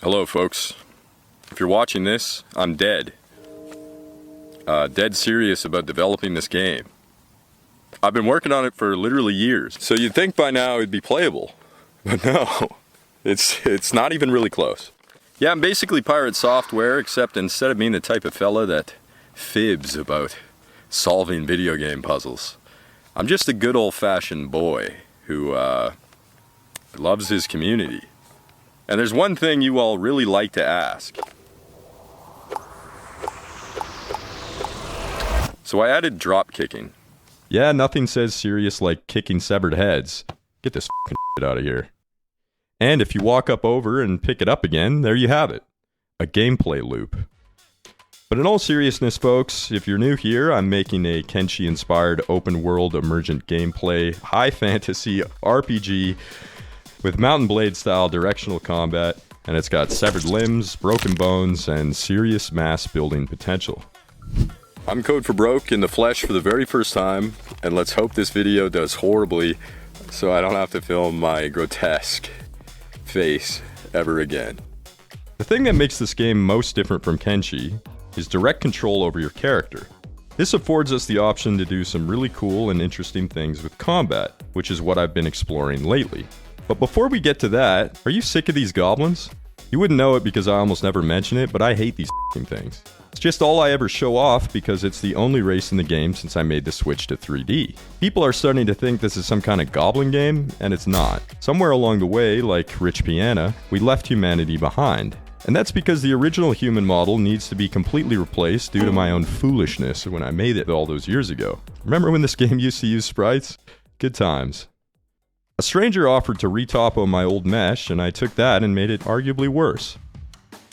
Hello folks, if you're watching this, I'm dead. Dead serious about developing this game. I've been working on it for literally years, so you'd think by now it'd be playable, but no, it's not even really close. Yeah, I'm basically pirate software, except instead of being the type of fella that fibs about solving video game puzzles, I'm just a good old-fashioned boy who loves his community. And there's one thing you all really like to ask. So I added dropkicking. Yeah, nothing says serious like kicking severed heads. Get this f***ing shit out of here. And if you walk up over and pick it up again, there you have it. A gameplay loop. But in all seriousness, folks, if you're new here, I'm making a Kenshi-inspired open-world emergent gameplay, high fantasy RPG with Mountain Blade style directional combat, and it's got severed limbs, broken bones, and serious mass building potential. I'm Code for Broke in the flesh for the very first time, and let's hope this video does horribly so I don't have to film my grotesque face ever again. The thing that makes this game most different from Kenshi is direct control over your character. This affords us the option to do some really cool and interesting things with combat, which is what I've been exploring lately. But before we get to that, are you sick of these goblins? You wouldn't know it because I almost never mention it, but I hate these f***ing things. It's just all I ever show off because it's the only race in the game since I made the switch to 3D. People are starting to think this is some kind of goblin game, and it's not. Somewhere along the way, like Rich Piana, we left humanity behind. And that's because the original human model needs to be completely replaced due to my own foolishness when I made it all those years ago. Remember when this game used to use sprites? Good times. A stranger offered to retopo my old mesh, and I took that and made it arguably worse.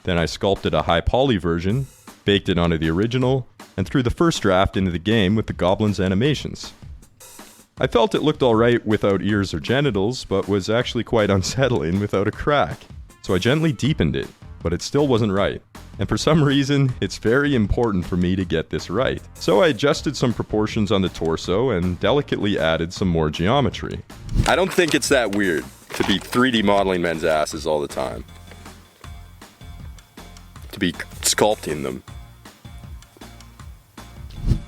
Then I sculpted a high poly version, baked it onto the original, and threw the first draft into the game with the goblin's animations. I felt it looked alright without ears or genitals, but was actually quite unsettling without a crack. So I gently deepened it, but it still wasn't right. And for some reason, it's very important for me to get this right. So I adjusted some proportions on the torso and delicately added some more geometry. I don't think it's that weird to be 3D modeling men's asses all the time. To be sculpting them.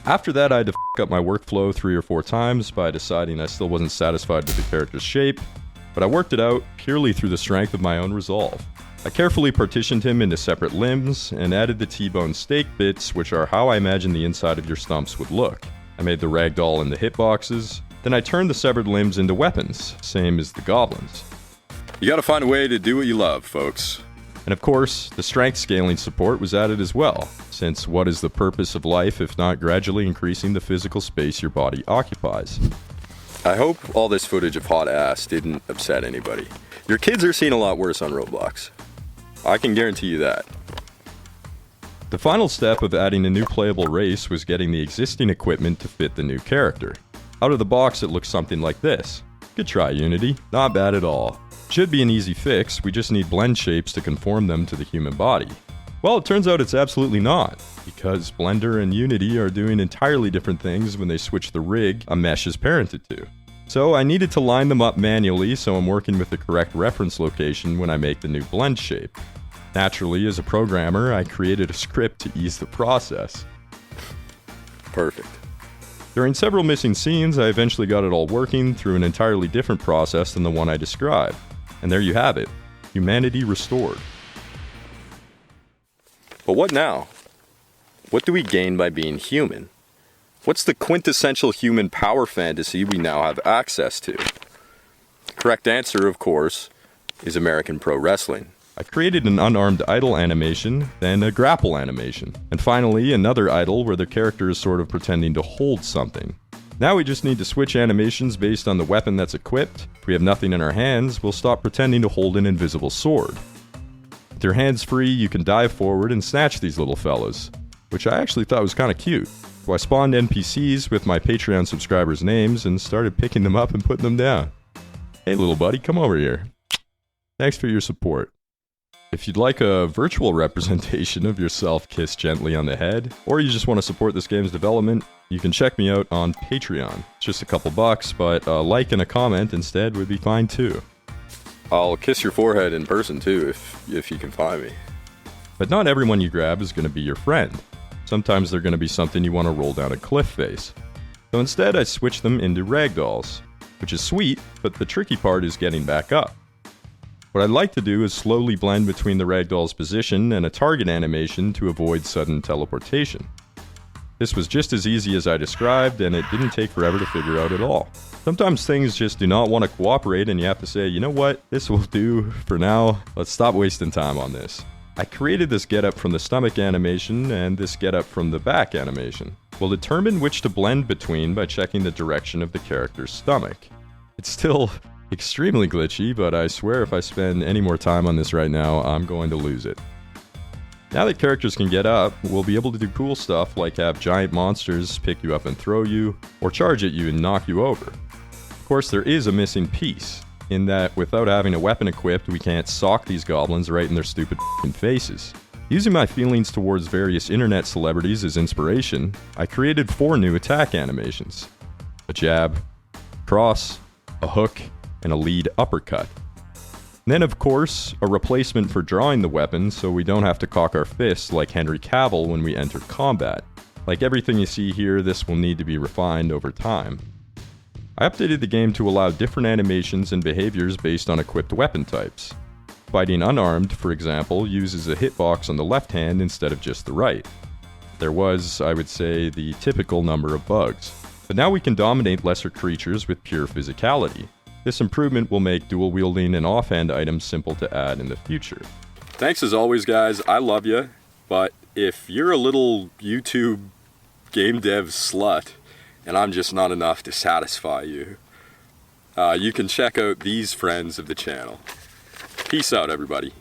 After that, I had to f*** up my workflow 3 or 4 times by deciding I still wasn't satisfied with the character's shape, but I worked it out purely through the strength of my own resolve. I carefully partitioned him into separate limbs and added the T-bone steak bits, which are how I imagine the inside of your stumps would look. I made the Ragdoll and the hitboxes, then I turned the severed limbs into weapons, same as the goblins. You gotta find a way to do what you love, folks. And of course, the strength scaling support was added as well, since what is the purpose of life if not gradually increasing the physical space your body occupies? I hope all this footage of hot ass didn't upset anybody. Your kids are seeing a lot worse on Roblox. I can guarantee you that. The final step of adding a new playable race was getting the existing equipment to fit the new character. Out of the box it looks something like this. Good try, Unity. Not bad at all. Should be an easy fix, we just need blend shapes to conform them to the human body. Well, it turns out it's absolutely not, because Blender and Unity are doing entirely different things when they switch the rig a mesh is parented to. So I needed to line them up manually, so I'm working with the correct reference location when I make the new blend shape. Naturally, as a programmer, I created a script to ease the process. Perfect. During several missing scenes, I eventually got it all working through an entirely different process than the one I described. And there you have it. Humanity restored. But what now? What do we gain by being human? What's the quintessential human power fantasy we now have access to? The correct answer, of course, is American Pro Wrestling. I created an Unarmed idol animation, then a grapple animation, and finally another idol where the character is sort of pretending to hold something. Now we just need to switch animations based on the weapon that's equipped. If we have nothing in our hands, we'll stop pretending to hold an invisible sword. With your hands free, you can dive forward and snatch these little fellas, which I actually thought was kind of cute. So I spawned NPCs with my Patreon subscribers' names and started picking them up and putting them down. Hey little buddy, come over here. Thanks for your support. If you'd like a virtual representation of yourself kissed gently on the head, or you just want to support this game's development, you can check me out on Patreon. It's just a couple bucks, but a like and a comment instead would be fine too. I'll kiss your forehead in person too if you can find me. But not everyone you grab is going to be your friend. Sometimes they're going to be something you want to roll down a cliff face. So instead I switch them into ragdolls, which is sweet, but the tricky part is getting back up. What I'd like to do is slowly blend between the ragdoll's position and a target animation to avoid sudden teleportation. This was just as easy as I described, and it didn't take forever to figure out at all. Sometimes things just do not want to cooperate and you have to say, you know what, this will do for now, let's stop wasting time on this. I created this getup from the stomach animation and this getup from the back animation. We'll determine which to blend between by checking the direction of the character's stomach. It's still extremely glitchy, but I swear if I spend any more time on this right now, I'm going to lose it. Now that characters can get up, we'll be able to do cool stuff like have giant monsters pick you up and throw you, or charge at you and knock you over. Of course, there is a missing piece, in that without having a weapon equipped, we can't sock these goblins right in their stupid faces. Using my feelings towards various internet celebrities as inspiration, I created 4 new attack animations. A jab, cross, a hook, and a lead uppercut. And then of course, a replacement for drawing the weapon so we don't have to cock our fists like Henry Cavill when we enter combat. Like everything you see here, this will need to be refined over time. I updated the game to allow different animations and behaviors based on equipped weapon types. Fighting Unarmed, for example, uses a hitbox on the left hand instead of just the right. There was, I would say, the typical number of bugs. But now we can dominate lesser creatures with pure physicality. This improvement will make dual wielding and offhand items simple to add in the future. Thanks as always, guys. I love you, but if you're a little YouTube game dev slut and I'm just not enough to satisfy you, you can check out these friends of the channel. Peace out, everybody.